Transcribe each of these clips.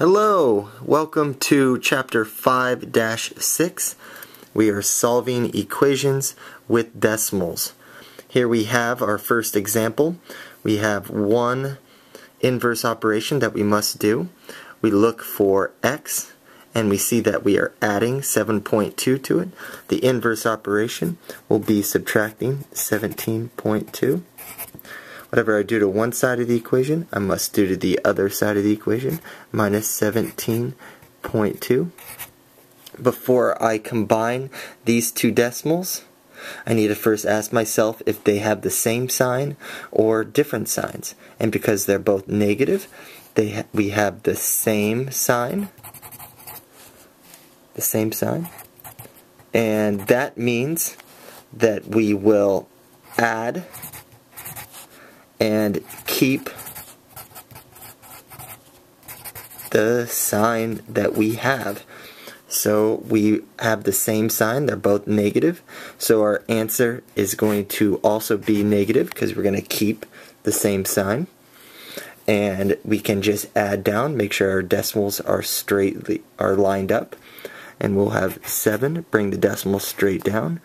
Hello, welcome to chapter 5-6. We are solving equations with decimals. Here we have our first example. We have one inverse operation that we must do. We look for x and we see that we are adding 7.2 to it. The inverse operation will be subtracting 17.2. Whatever I do to one side of the equation, I must do to the other side of the equation, minus 17.2. Before I combine these two decimals, I need to first ask myself if they have the same sign or different signs. And because they're both negative, we have the same sign. And that means that we will add and keep the sign that we have. So we have the same sign, they're both negative, so our answer is going to also be negative because we're going to keep the same sign. And we can just add down, make sure our decimals are lined up, and we'll have 7, bring the decimal straight down,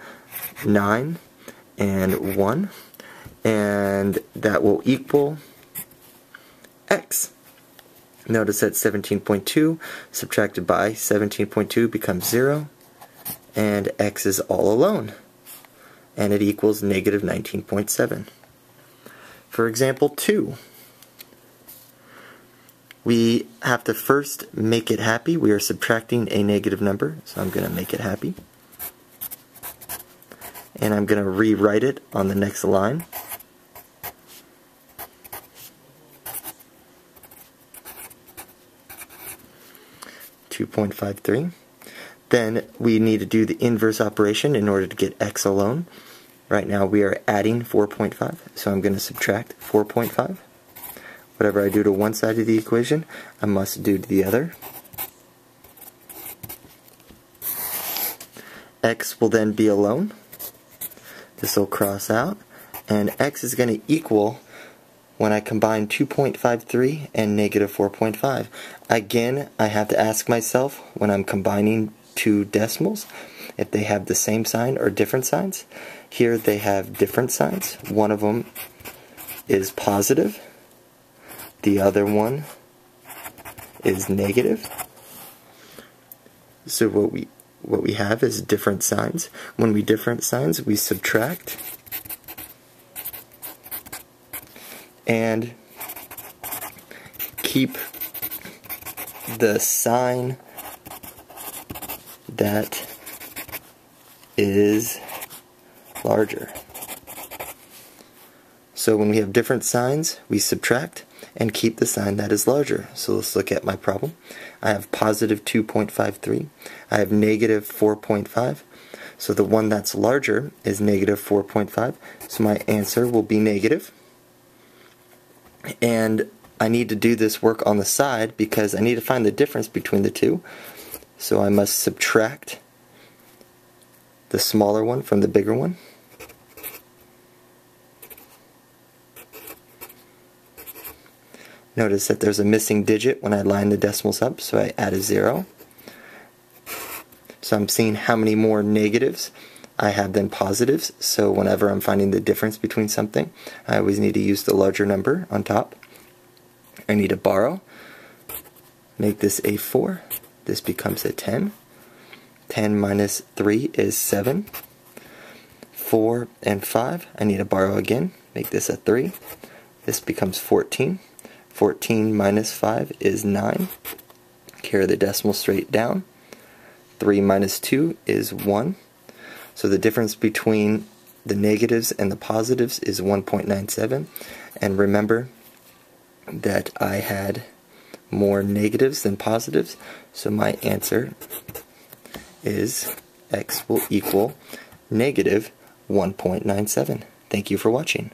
9, and 1. And that will equal x. Notice that 17.2 subtracted by 17.2 becomes 0, and x is all alone, and it equals negative 19.7. For example 2, we have to first make it happy. We are subtracting a negative number, so I'm going to make it happy. And I'm going to rewrite it on the next line. .53. Then we need to do the inverse operation in order to get x alone. Right now we are adding 4.5, so I'm going to subtract 4.5. Whatever I do to one side of the equation, I must do to the other. X will then be alone. This will cross out, and x is going to equal, when I combine 2.53 and negative 4.5. Again, I have to ask myself, when I'm combining two decimals, if they have the same sign or different signs. Here they have different signs. One of them is positive. The other one is negative. So what we have is different signs. When we different signs, we subtract. And keep the sign that is larger. So when we have different signs, we subtract and keep the sign that is larger. So let's look at my problem. I have positive 2.53. I have negative 4.5. So the one that's larger is negative 4.5. So my answer will be negative. And I need to do this work on the side because I need to find the difference between the two. So I must subtract the smaller one from the bigger one. Notice that there's a missing digit when I line the decimals up, so I add a 0. So I'm seeing how many more negatives I have than positives, so whenever I'm finding the difference between something, I always need to use the larger number on top. I need to borrow, make this a 4, this becomes a 10. 10 minus 3 is 7. 4 and 5, I need to borrow again, make this a 3. This becomes 14. 14 minus 5 is 9. Carry the decimal straight down. 3 minus 2 is 1. So the difference between the negatives and the positives is 1.97. And remember that I had more negatives than positives, so my answer is x will equal negative 1.97. Thank you for watching.